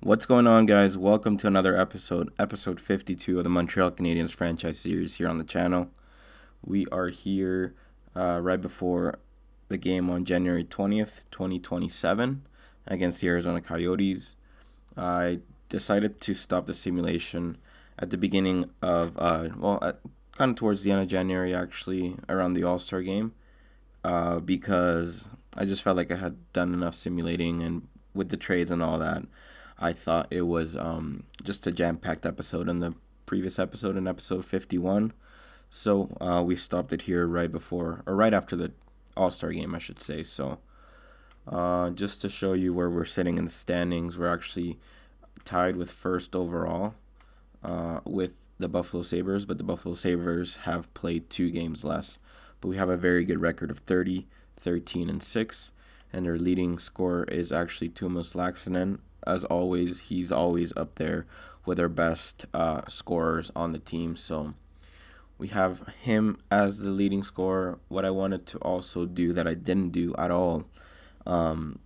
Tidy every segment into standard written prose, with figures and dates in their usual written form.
What's going on, guys? Welcome to another episode 52 of the Montreal Canadiens franchise series here on the channel. We are here right before the game on January 20th, 2027 against the Arizona Coyotes. I decided to stop the simulation at the beginning of, kind of towards the end of January, actually, around the All-Star game, because I just felt like I had done enough simulating, and with the trades and all that, I thought it was just a jam-packed episode. In the previous episode, in episode 51, so we stopped it here right before, or right after the All-Star game, I should say. So just to show you where we're sitting in the standings, we're actually tied with first overall with the Buffalo Sabres, but the Buffalo Sabres have played 2 games less. But we have a very good record of 30, 13, and 6, and their leading scorer is actually Tuomas Laaksonen. As always, he's always up there with our best scorers on the team. So we have him as the leading scorer. What I wanted to also do that I didn't do at all in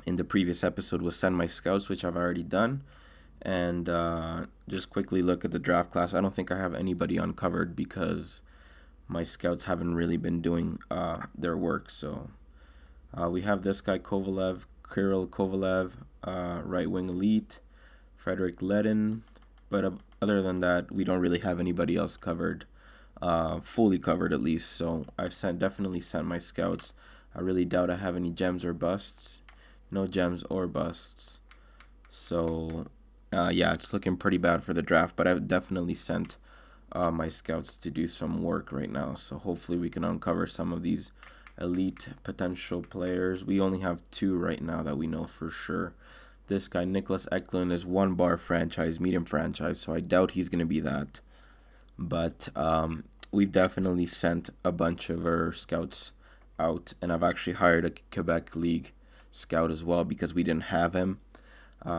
the previous episode was send my scouts, which I've already done, and just quickly look at the draft class. I don't think I have anybody uncovered because my scouts haven't really been doing their work. So we have this guy, Kirill Kovalev, right wing elite, Frederick Ledin, but other than that, we don't really have anybody else covered, fully covered at least. So I've definitely sent my scouts. I really doubt I have any gems or busts. No gems or busts. So yeah, it's looking pretty bad for the draft, but I've definitely sent my scouts to do some work right now. So hopefully we can uncover some of these elite potential players. We only have 2 right now that we know for sure. This guy, Nicholas Eklund, is 1 bar franchise, medium franchise, so I doubt he's going to be that. But we've definitely sent a bunch of our scouts out, and I've actually hired a Quebec League scout as well because we didn't have him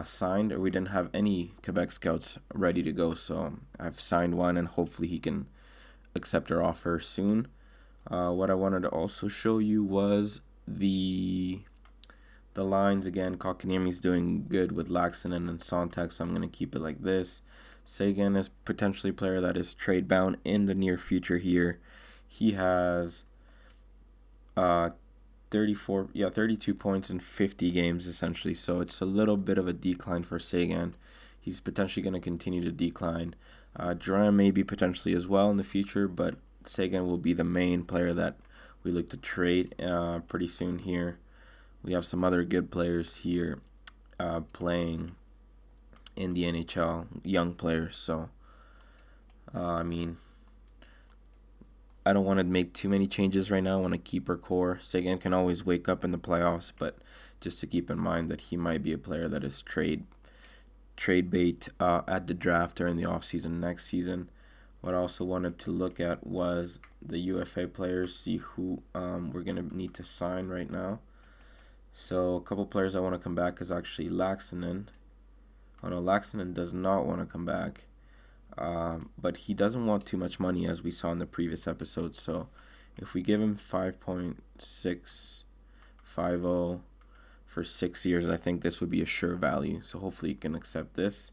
signed, or we didn't have any Quebec scouts ready to go. So I've signed one, and hopefully he can accept our offer soon. What I wanted to also show you was the lines again. Kotkaniemi's doing good with Laaksonen and Sontek, so I'm going to keep it like this. Seguin is potentially a player that is trade bound in the near future here. He has 32 points in 50 games essentially, so it's a little bit of a decline for Seguin. He's potentially going to continue to decline. Duran maybe potentially as well in the future, but Seguin will be the main player that we look to trade pretty soon here. We have some other good players here playing in the NHL, young players. So, I mean, I don't want to make too many changes right now. I want to keep our core. Seguin can always wake up in the playoffs, but just to keep in mind that he might be a player that is trade bait at the draft or in the offseason next season. What I also wanted to look at was the UFA players, see who we're going to need to sign right now. So a couple players I want to come back is actually Laaksonen. Oh no, Laaksonen does not want to come back. But he doesn't want too much money, as we saw in the previous episode. So if we give him 5.650 for 6 years, I think this would be a sure value. So hopefully he can accept this.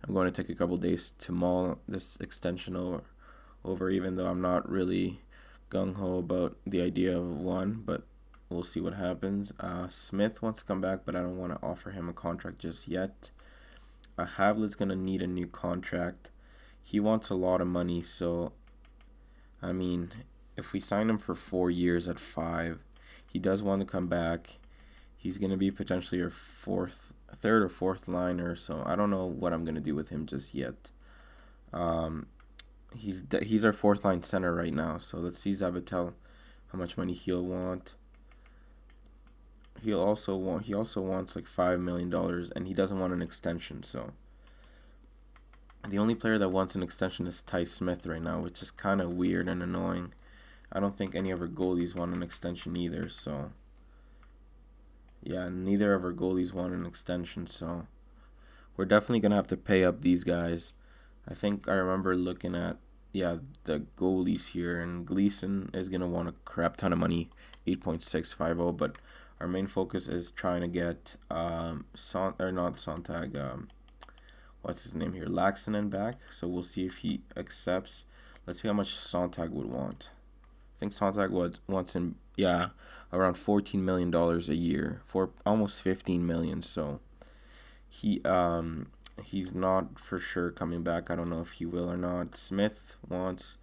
I'm going to take a couple days to mull this extension over, even though I'm not really gung-ho about the idea of one, but we'll see what happens. Smith wants to come back, but I don't want to offer him a contract just yet. Havlet's going to need a new contract. He wants a lot of money, so, I mean, if we sign him for 4 years at 5, he does want to come back. He's going to be potentially your third or fourth liner, so I don't know what I'm going to do with him just yet. He's our 4th line center right now, so let's see Zabatel, how much money he'll want. He also wants like $5 million, and he doesn't want an extension. So the only player that wants an extension is Ty Smith right now, which is kind of weird and annoying. I don't think any of our goalies want an extension either. So yeah, neither of our goalies want an extension. So we're definitely gonna have to pay up these guys. I think I remember looking at the goalies here, and Gleason is gonna want a crap ton of money, 8.650, but Our main focus is trying to get what's his name here, Laxinen back. So we'll see if he accepts. Let's see how much Sontag would want. I think Sontag wants in around $14 million a year, for almost $15 million. So he's not for sure coming back. I don't know if he will or not. Smith wants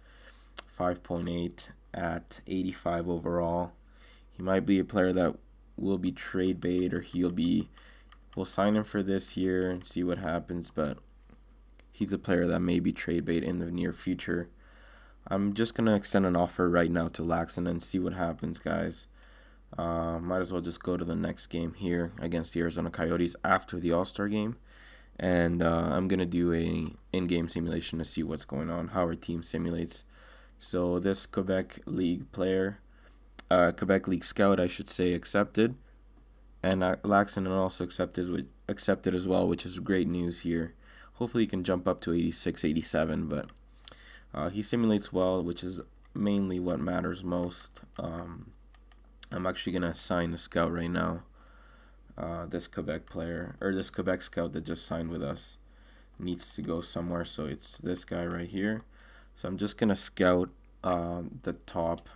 5.8 at 85 overall. He might be a player that will be trade bait, or we'll sign him for this year and see what happens, but he's a player that may be trade bait in the near future. I'm just going to extend an offer right now to Laxton and see what happens, guys. Might as well just go to the next game here against the Arizona Coyotes after the All-Star game. And I'm going to do a in-game simulation to see what's going on, how our team simulates. So this Quebec League player, Quebec League scout, I should say, accepted. And Laxton also accepted as well, which is great news here. Hopefully he can jump up to 86, 87, but he simulates well, which is mainly what matters most. I'm actually going to assign a scout right now. This Quebec player, or this Quebec scout that just signed with us, needs to go somewhere, so it's this guy right here. So I'm just going to scout the top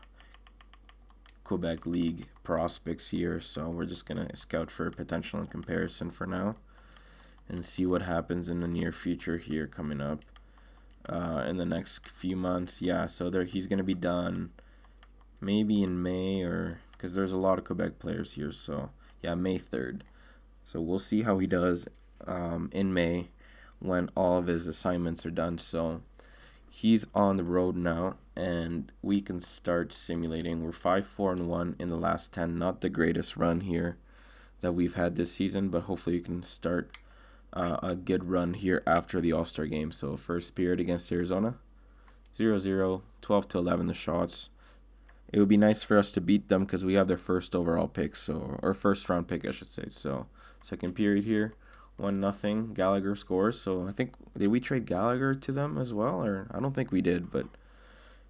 Quebec League prospects here. So we're just going to scout for potential and comparison for now and see what happens in the near future here coming up in the next few months. Yeah, so he's going to be done maybe in May, or because there's a lot of Quebec players here. So yeah, May 3rd. So we'll see how he does in May when all of his assignments are done. So he's on the road now, and we can start simulating. We're 5-4-1 in the last 10. Not the greatest run here that we've had this season, but hopefully you can start a good run here after the All-Star game. So first period against Arizona, 0-0, 12-11 the shots. It would be nice for us to beat them because we have their first overall pick, or first round pick, I should say. So second period here, 1-0. Gallagher scores. So I think, did we trade Gallagher to them as well? Or I don't think we did, but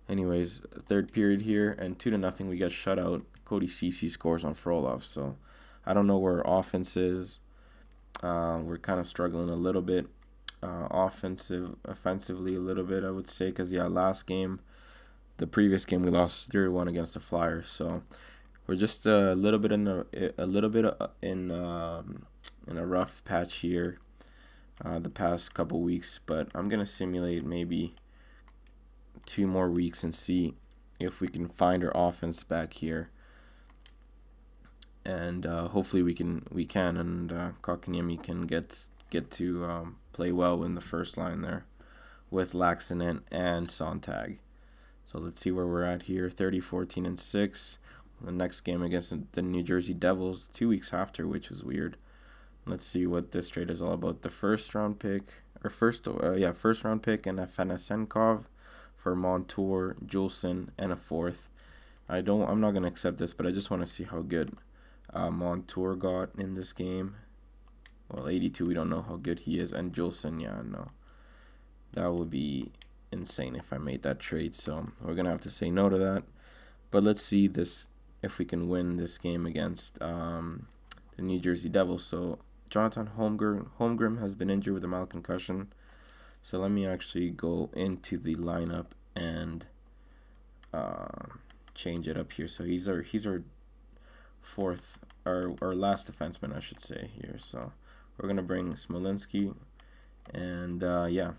anyways, third period here, and 2-0 we get shut out. Cody Ceci scores on Frolov. So I don't know where our offense is. We're kind of struggling a little bit, offensively a little bit, I would say, because the previous game we lost 3-1 against the Flyers. So we're just a little bit in a rough patch here the past couple weeks, but I'm gonna simulate maybe 2 more weeks and see if we can find our offense back here, and hopefully we can, and Kotkaniemi can get to play well in the first line there with Laxinen and Sontag. So let's see where we're at here. 30-14-6. The next game against the New Jersey Devils 2 weeks after, which is weird. Let's see what this trade is all about. The first round pick and Afanasenkov for Montour, Juleson, and a fourth. I'm not gonna accept this, but I just want to see how good Montour got in this game. Well, 82, we don't know how good he is, and Juleson, yeah, no, that would be insane if I made that trade, so we're gonna have to say no to that. But let's see if we can win this game against the New Jersey Devils. So Jonathan Holmgren has been injured with a mild concussion, so let me actually go into the lineup and change it up here. So he's our fourth, our last defenseman, I should say, here. So we're gonna bring Smolinski, and yeah,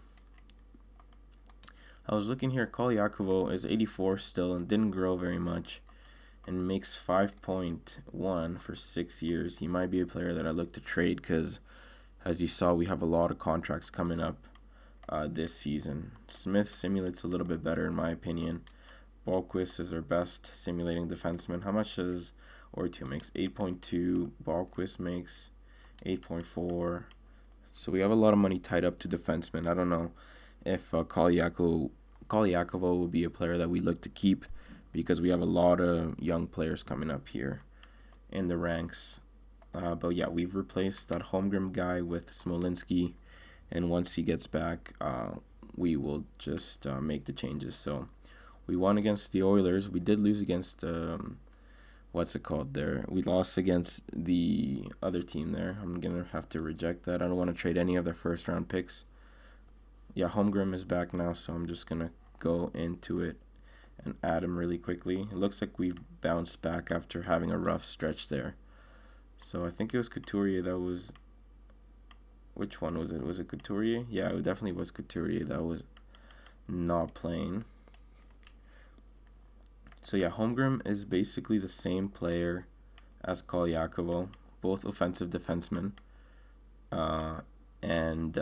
I was looking here. Kolyakovo is 84 still and didn't grow very much, and makes 5.1 for 6 years. He might be a player that I look to trade because, as you saw, we have a lot of contracts coming up this season. Smith simulates a little bit better in my opinion. Balquist is our best simulating defenseman. How much does Ortu makes? 8.2. Balquist makes 8.4. So we have a lot of money tied up to defensemen. I don't know if Kolyakovo will be a player that we look to keep, because we have a lot of young players coming up here in the ranks. But yeah, we've replaced that Holmgren guy with Smolinski, and once he gets back, we will just make the changes. So we won against the Oilers. We did lose against what's it called there? We lost against the other team there. I'm going to have to reject that. I don't want to trade any of their first round picks. Yeah, Holmgren is back now, so I'm just going to go into it and add him really quickly. It looks like we've bounced back after having a rough stretch there. So I think it was Couturier that was... Which one was it? Was it Couturier? Yeah, it definitely was Couturier that was not playing. So yeah, Holmgren is basically the same player as Kolyakovo, both offensive defensemen. And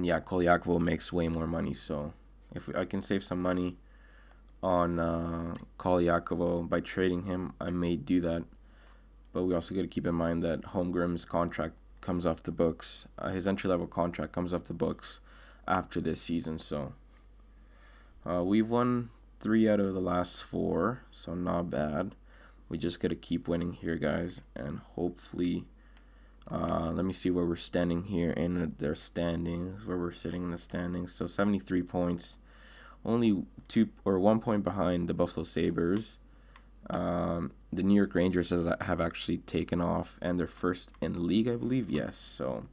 yeah, Kolyakovo makes way more money, so if I can save some money on Kolyakovo by trading him, I may do that. But we also got to keep in mind that Holmgren's contract comes off the books. His entry-level contract comes off the books after this season, so we've won 3 out of the last 4, so not bad. We just got to keep winning here, guys, and hopefully... let me see where we're standing here in their standings, where we're sitting in the standings. So 73 points, only 1 point behind the Buffalo Sabres. The New York Rangers have actually taken off, and they're first in the league, I believe. Yes, so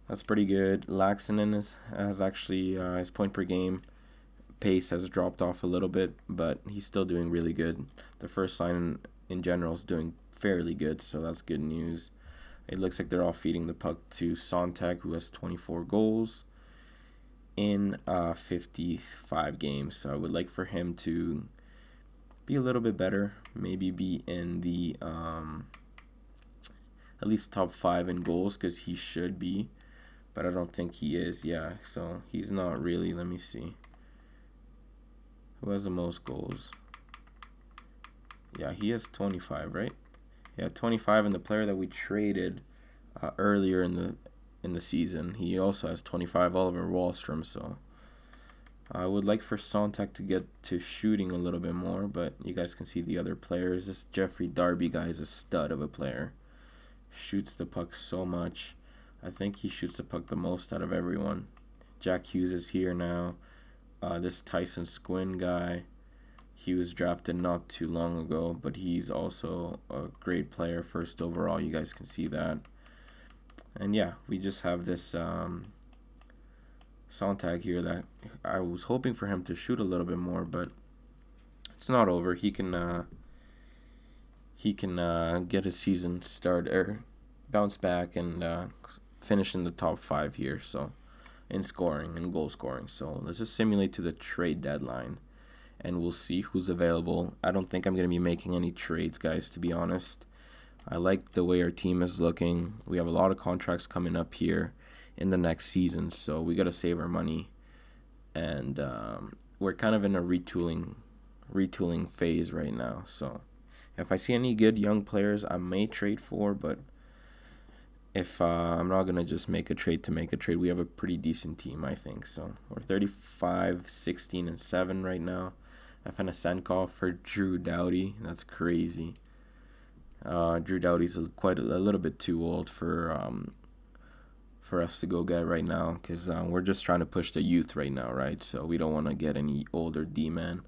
that's pretty good. Laxinen has actually his point per game pace has dropped off a little bit, but he's still doing really good. The first line in general is doing fairly good, so that's good news. It looks like they're all feeding the puck to Sontag, who has 24 goals in 55 games. So I would like for him to be a little bit better, maybe be in the at least top 5 in goals, because he should be, but I don't think he is. Yeah, so he's not really. Let me see. Who has the most goals? Yeah, he has 25, right? Yeah, 25, and the player that we traded earlier in the season, he also has 25, Oliver Wahlstrom. So I would like for Sontag to get to shooting a little bit more, but you guys can see the other players. This Jeffrey Darby guy is a stud of a player. Shoots the puck so much. I think he shoots the puck the most out of everyone. Jack Hughes is here now. This Tyson Squinn guy, he was drafted not too long ago, but he's also a great player, first overall. You guys can see that. And yeah, we just have this Sontag here that I was hoping for him to shoot a little bit more, but it's not over. He can get his season start or bounce back and finish in the top 5 here. So in scoring and goal scoring. So let's just simulate to the trade deadline, and we'll see who's available. I don't think I'm going to be making any trades, guys, to be honest. I like the way our team is looking. We have a lot of contracts coming up here in the next season, so we got to save our money. And we're kind of in a retooling phase right now. So if I see any good young players, I may trade for, but if I'm not going to just make a trade to make a trade. We have a pretty decent team, I think. So we're 35, 16, and 7 right now. Afanasenkov for Drew Doughty. That's crazy. Drew Doughty's quite a little bit too old for us to go get right now, because we're just trying to push the youth right now, right? So we don't want to get any older D-man.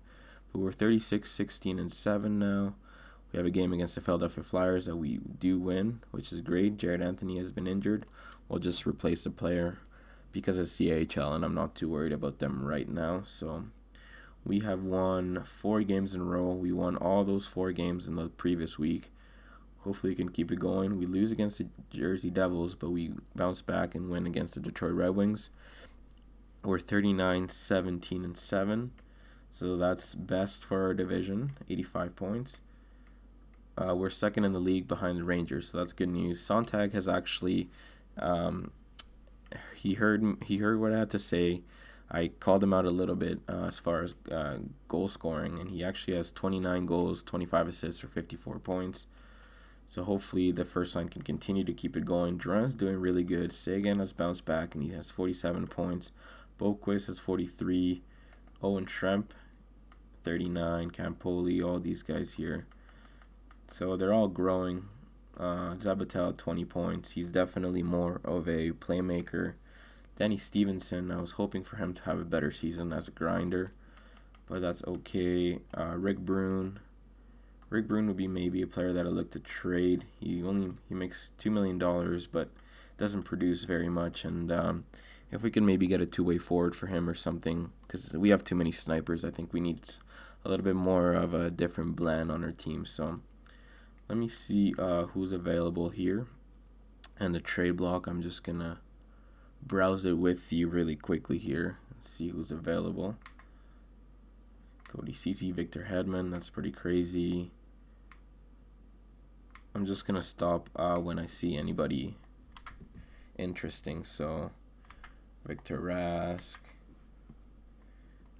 But we're 36, 16, and 7 now. We have a game against the Philadelphia Flyers that we do win, which is great. Jared Anthony has been injured. We'll just replace the player because it's CHL, and I'm not too worried about them right now. So we have won 4 games in a row. We won all those 4 games in the previous week. Hopefully we can keep it going. We lose against the Jersey Devils, but we bounce back and win against the Detroit Red Wings. We're 39, 17, and 7. So that's best for our division, 85 points. We're second in the league behind the Rangers, so that's good news. Sontag has actually, he heard what I had to say. I called him out a little bit as far as goal scoring, and he actually has 29 goals, 25 assists for 54 points. So hopefully the first line can continue to keep it going. Duran's doing really good. Sagan has bounced back, and he has 47 points. Boquist has 43. Owen Tremp, 39. Campoli, all these guys here. So they're all growing. Zabatel, 20 points. He's definitely more of a playmaker. Danny Stevenson, I was hoping for him to have a better season as a grinder. but that's okay. Rick Brune. Rick Brune would be maybe a player that I look to trade. He makes $2 million, but doesn't produce very much. And if we can maybe get a two-way forward for him or something, because we have too many snipers. I think we need a little bit more of a different blend on our team. So let me see who's available here. And the trade block, I'm just going to browse it with you really quickly here. See who's available. Cody Ceci, Victor Hedman, that's pretty crazy. I'm just going to stop when I see anybody interesting. So, Victor Rask,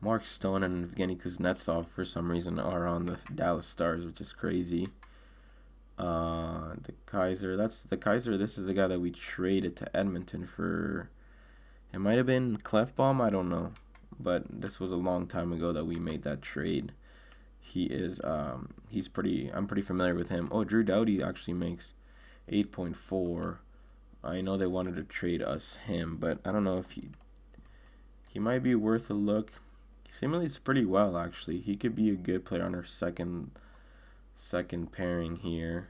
Mark Stone, and Evgeny Kuznetsov for some reason are on the Dallas Stars, which is crazy. The Kaiser, this is the guy that we traded to Edmonton for. It might have been Clefbaum, I don't know. But this was a long time ago that we made that trade. I'm pretty familiar with him. Oh, Drew Doughty actually makes 8.4. I know they wanted to trade us him, but I don't know if he might be worth a look. He simulates pretty well, actually. He could be a good player on our second pairing here.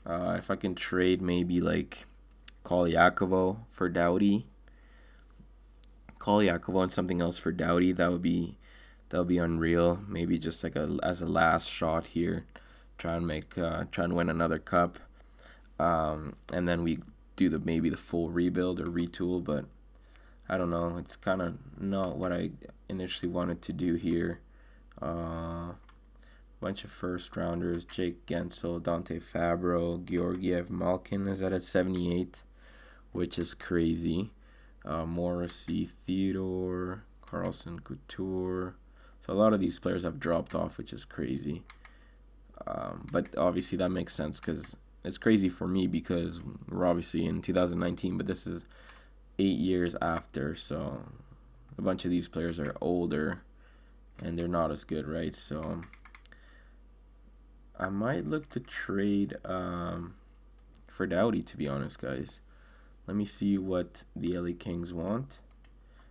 If I can trade maybe like Kolyakovo for Doughty. Kolyakovo and something else for Doughty, that would be unreal. Maybe just like as a last shot here, try and win another cup, and then we do maybe the full rebuild or retool. But I don't know, it's kind of not what I initially wanted to do here. Bunch of first rounders: Jake Gensel, Dante Fabro, Georgiev Malkin is at 78, which is crazy. Morrissey, Theodore, Carlson, Couture. So a lot of these players have dropped off, which is crazy. But obviously that makes sense because it's crazy for me because we're obviously in 2019, but this is 8 years after. So a bunch of these players are older and they're not as good, right? So I might look to trade for Doughty, to be honest, guys. Let me see what the LA Kings want.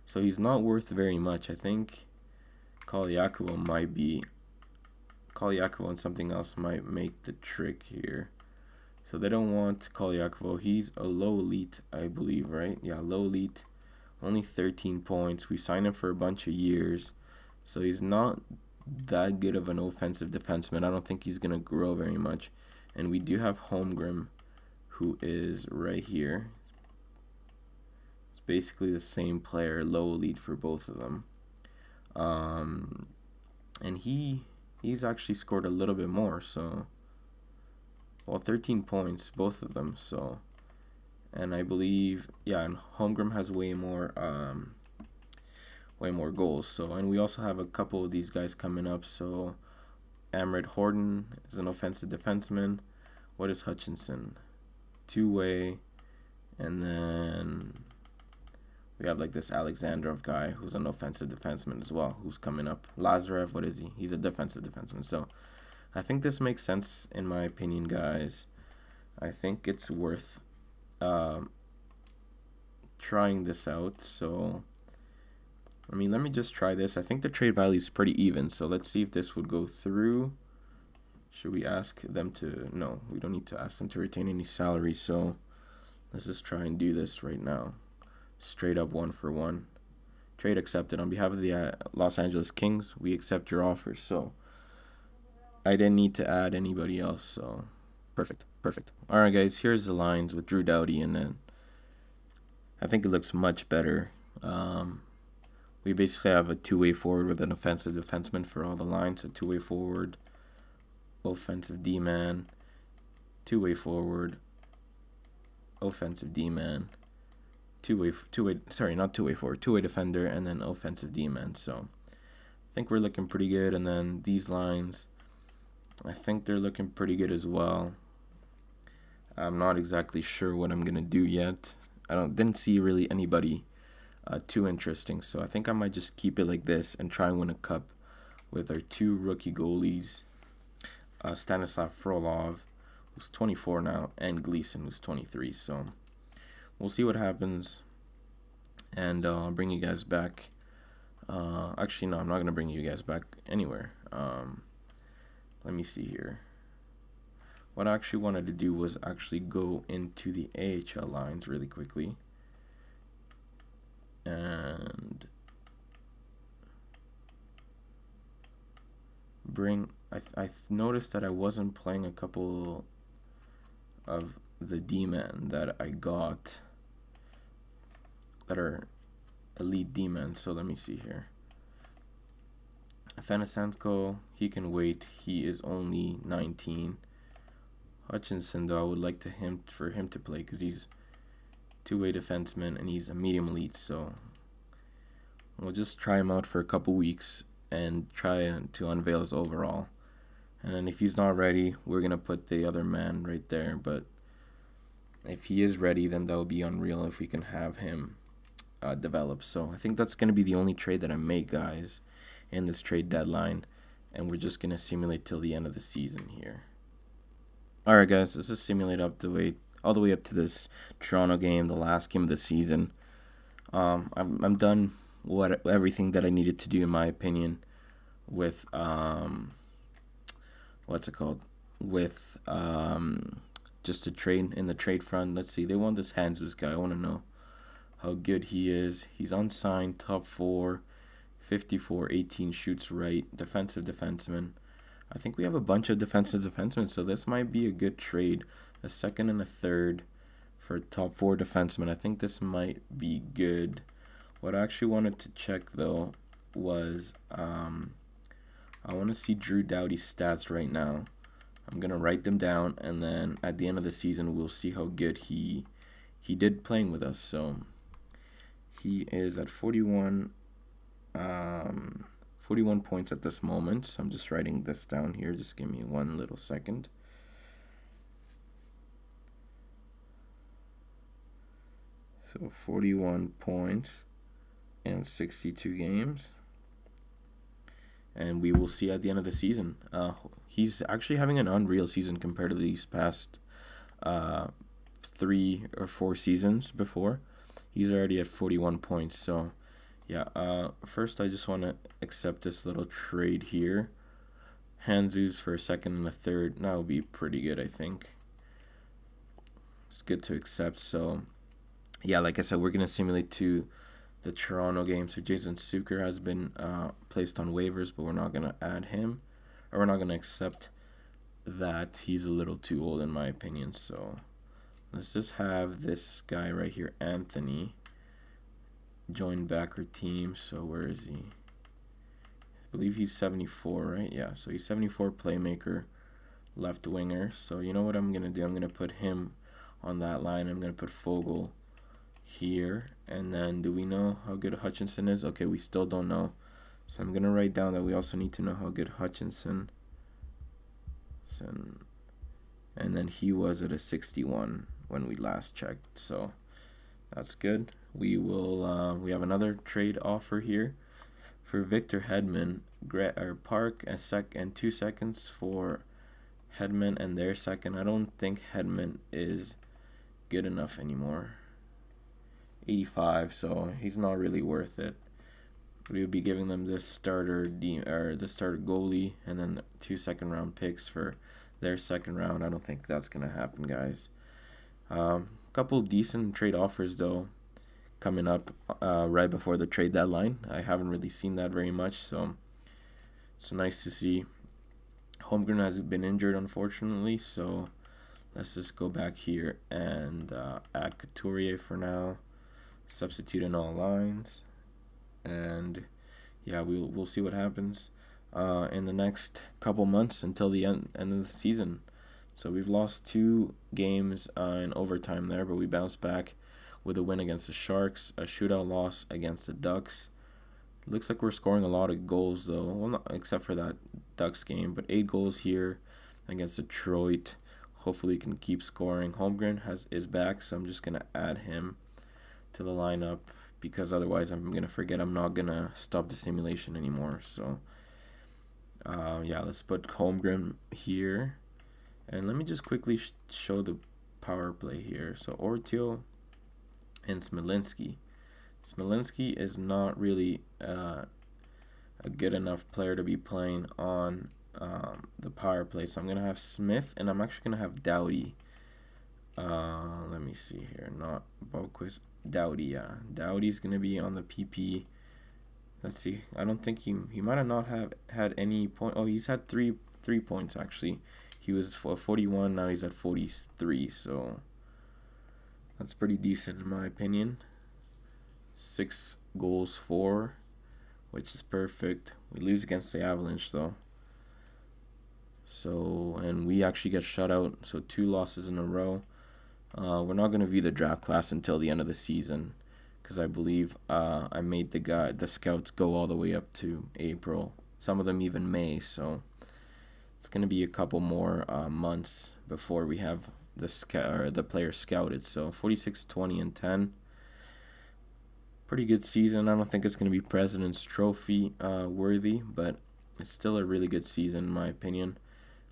So he's not worth very much. I think Kolyakovo and something else might make the trick here. So they don't want Kolyakovo. He's a low elite, I believe, right? Yeah, low elite. Only 13 points. We signed him for a bunch of years. So he's not that good of an offensive defenseman. I don't think he's going to grow very much. And we do have Holmgren, who is right here. Basically the same player, low elite for both of them, and he's actually scored a little bit more. So, well, 13 points, both of them. So, and I believe, yeah, and Holmgren has way more goals. So, and we also have a couple of these guys coming up. So, Amrit Horton is an offensive defenseman. What is Hutchinson? Two-way, and then we have like this Alexandrov guy who's an offensive defenseman as well, who's coming up. Lazarev, what is he? He's a defensive defenseman. So I think this makes sense in my opinion, guys. I think it's worth trying this out. So, I mean, let me just try this. I think the trade value is pretty even. So let's see if this would go through. Should we ask them to? No, we don't need to ask them to retain any salary. So let's just try and do this right now. Straight up 1-for-1. Trade accepted. On behalf of the Los Angeles Kings, we accept your offer. So I didn't need to add anybody else. So perfect. All right, guys. Here's the lines with Drew Doughty, and then I think it looks much better. We basically have a two-way forward with an offensive defenseman for all the lines. A two-way forward, offensive D-man, two-way forward, offensive D-man. Two-way defender, and then offensive D-man. So I think we're looking pretty good. And then these lines, I think they're looking pretty good as well. I'm not exactly sure what I'm gonna do yet. Didn't see really anybody too interesting. So I think I might just keep it like this and try and win a cup with our two rookie goalies, Stanislav Frolov, who's 24 now, and Gleason, who's 23. So we'll see what happens, and I'll bring you guys back Actually, no, I'm not gonna bring you guys back anywhere. Let me see here. What I actually wanted to do was actually go into the AHL lines really quickly. And I've noticed that I wasn't playing a couple of the D-men that I got that are elite D-men. So let me see here. Afanasenko, he can wait. He is only 19. Hutchinson, though, I would like for him to play because he's two-way defenseman and he's a medium elite. So we'll just try him out for a couple weeks and try to unveil his overall. And then if he's not ready, we're going to put the other man right there. But if he is ready, then that would be unreal if we can have him develop. So I think that's going to be the only trade that I make, guys, in this trade deadline. And we're just going to simulate till the end of the season here. Alright, guys, let's just simulate all the way up to this Toronto game, the last game of the season. I'm done everything that I needed to do, in my opinion, with with just a trade in the trade front. Let's see, they want this Hanzus guy. I want to know how good he is. He's unsigned, top 4, 54, 18, shoots right, defensive defenseman. I think we have a bunch of defensive defensemen, so this might be a good trade. A second and a third for top 4 defensemen. I think this might be good. What I actually wanted to check, though, was I want to see Drew Doughty's stats right now. I'm going to write them down, and then at the end of the season, we'll see how good he did playing with us. So he is at 41 points at this moment. So I'm just writing this down here. Just give me one little second. So 41 points in 62 games. And we will see at the end of the season. He's actually having an unreal season compared to these past 3 or 4 seasons before. He's already at 41 points. So, yeah. First, I just want to accept this little trade here. Hanzus for a second and a third. That would be pretty good, I think. It's good to accept. So, yeah, like I said, we're going to simulate to the Toronto game. So Jason Suker has been placed on waivers, but we're not going to add him. Or we're not going to accept that. He's a little too old in my opinion. So let's just have this guy right here, Anthony, join back our team. So where is he? I believe he's 74, right? Yeah, so he's 74 playmaker, left winger. So you know what I'm going to do? I'm going to put him on that line. I'm going to put Fogle here. And then do we know how good Hutchinson is? Okay, we still don't know. So I'm going to write down that we also need to know how good Hutchinson. And then he was at a 61 when we last checked. So that's good. We will we have another trade offer here for Victor Hedman, Park and 2 seconds for Hedman and their second. I don't think Hedman is good enough anymore. 85, so he's not really worth it. We would be giving them this starter goalie and then 2 second-round picks for their second round. I don't think that's gonna happen, guys. Couple decent trade offers though coming up right before the trade deadline. I haven't really seen that very much, so it's nice to see. Holmgren has been injured, unfortunately, so let's just go back here and add Couturier for now. Substitute in all lines, and yeah, we'll see what happens in the next couple months until the end of the season. So we've lost 2 games in overtime there, but we bounced back with a win against the Sharks, a shootout loss against the Ducks. Looks like we're scoring a lot of goals though, well, not except for that Ducks game, but 8 goals here against Detroit. Hopefully we can keep scoring. Holmgren is back, so I'm just gonna add him to the lineup because otherwise I'm gonna forget. I'm not gonna stop the simulation anymore. So yeah, let's put Holmgren here, and let me just quickly show the power play here. So Ortio and Smolinski. Smolinski is not really a good enough player to be playing on the power play. So I'm going to have Smith, and I'm actually going to have Doughty. Let me see here. Not Boquist. Doughty, yeah. Doughty's going to be on the PP. Let's see. I don't think he might have not have had any point. Oh, he's had three points, actually. He was 41. Now he's at 43. So that's pretty decent in my opinion. 6 goals for, which is perfect. We lose against the Avalanche though. So, and we actually get shut out. So 2 losses in a row. We're not going to view the draft class until the end of the season, because I believe I made the scouts go all the way up to April. Some of them even May. So it's going to be a couple more months before we have the players scouted. So 46, 20, and 10. Pretty good season. I don't think it's going to be President's Trophy worthy, but it's still a really good season in my opinion.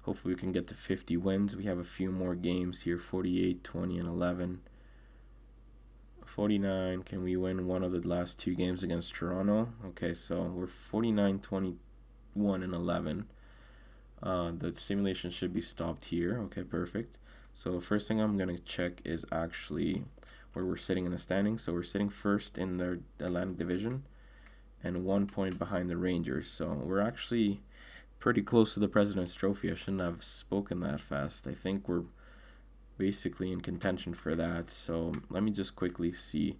Hopefully we can get to 50 wins. We have a few more games here, 48, 20, and 11. 49, can we win one of the last 2 games against Toronto? Okay, so we're 49, 21, and 11. The simulation should be stopped here. Okay, perfect. So the first thing I'm going to check is actually where we're sitting in the standings. So we're sitting first in the Atlantic Division and 1 point behind the Rangers. So we're actually pretty close to the President's Trophy. I shouldn't have spoken that fast. I think we're basically in contention for that. So let me just quickly see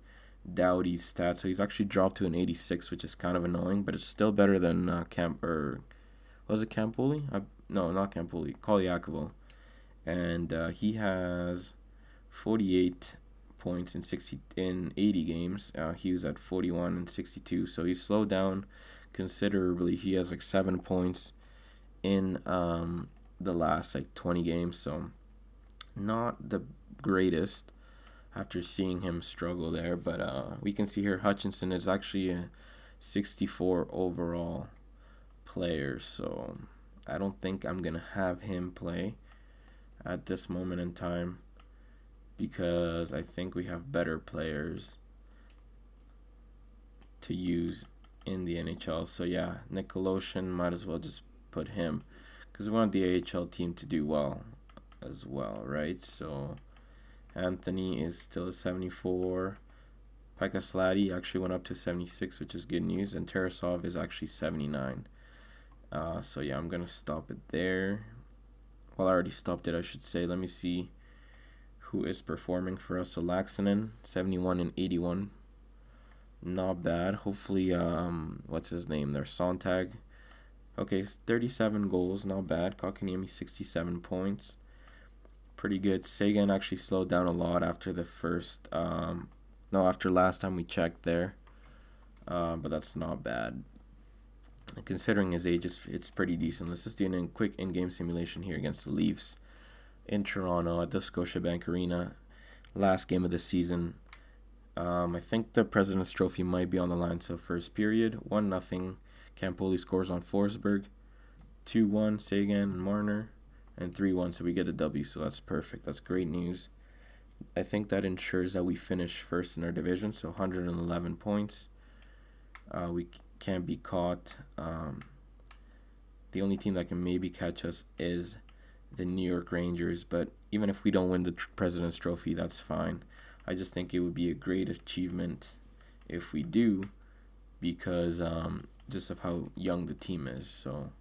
Doughty's stats. So he's actually dropped to an 86, which is kind of annoying, but it's still better than was it Campoli? No, not Campoli. Kolyakovo. And he has 48 points in 80 games. He was at 41 and 62, so he's slowed down considerably. He has like 7 points in the last like 20 games, so not the greatest after seeing him struggle there. But we can see here Hutchinson is actually a 64 overall player, so I don't think I'm gonna have him play at this moment in time, because I think we have better players to use in the NHL. So yeah, Nikoloshin, might as well just put him, because we want the AHL team to do well as well, right? So Anthony is still a 74. Pekka Slady actually went up to 76, which is good news, and Tarasov is actually 79. So yeah, I'm gonna stop it there. Well, I already stopped it, I should say. Let me see who is performing for us. So Laxinen, 71 and 81. Not bad. Hopefully, what's his name there? Sontag. Okay, 37 goals, not bad. Kotkaniemi, 67 points. Pretty good. Sagan actually slowed down a lot after the first, after last time we checked there. But that's not bad. Considering his age, it's pretty decent. Let's just do a quick in-game simulation here against the Leafs in Toronto at the Scotiabank Arena. Last game of the season. I think the President's Trophy might be on the line. So first period, 1-0. Campoli scores on Forsberg. 2-1, Sagan and Marner. And 3-1, so we get a W. So that's perfect. That's great news. I think that ensures that we finish first in our division. So 111 points. We can't be caught. The only team that can maybe catch us is the New York Rangers, but even if we don't win the President's Trophy, that's fine. I just think it would be a great achievement if we do, because just of how young the team is. So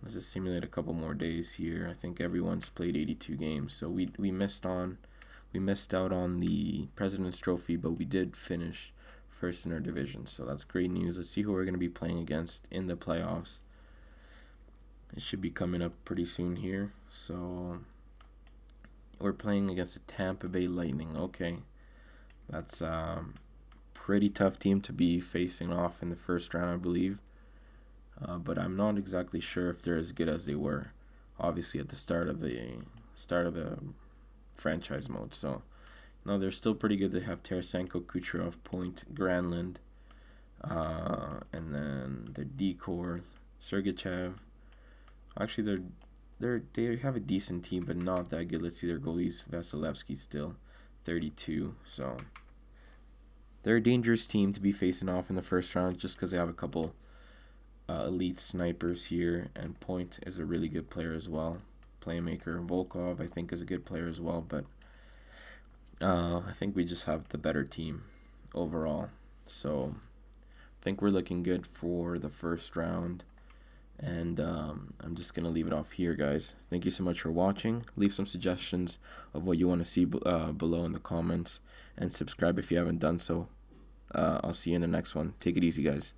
let's just simulate a couple more days here. I think everyone's played 82 games, so we missed out on the President's Trophy, but we did finish first in our division, so that's great news. Let's see who we're going to be playing against in the playoffs. It should be coming up pretty soon here. So we're playing against the Tampa Bay Lightning. Okay, that's a pretty tough team to be facing off in the first round, I believe. But I'm not exactly sure if they're as good as they were, obviously, at the start of the franchise mode. So no, they're still pretty good. They have Tarasenko, Kucherov, Point, Granlund, and then the decor, Sergachev. Actually, they have a decent team, but not that good. Let's see their goalies. Vasilevsky still 32. So they're a dangerous team to be facing off in the first round just because they have a couple elite snipers here, and Point is a really good player as well. Playmaker. Volkov, I think, is a good player as well, but I think we just have the better team overall. So I think we're looking good for the first round. And I'm just going to leave it off here, guys. Thank you so much for watching. Leave some suggestions of what you want to see below in the comments. And subscribe if you haven't done so. I'll see you in the next one. Take it easy, guys.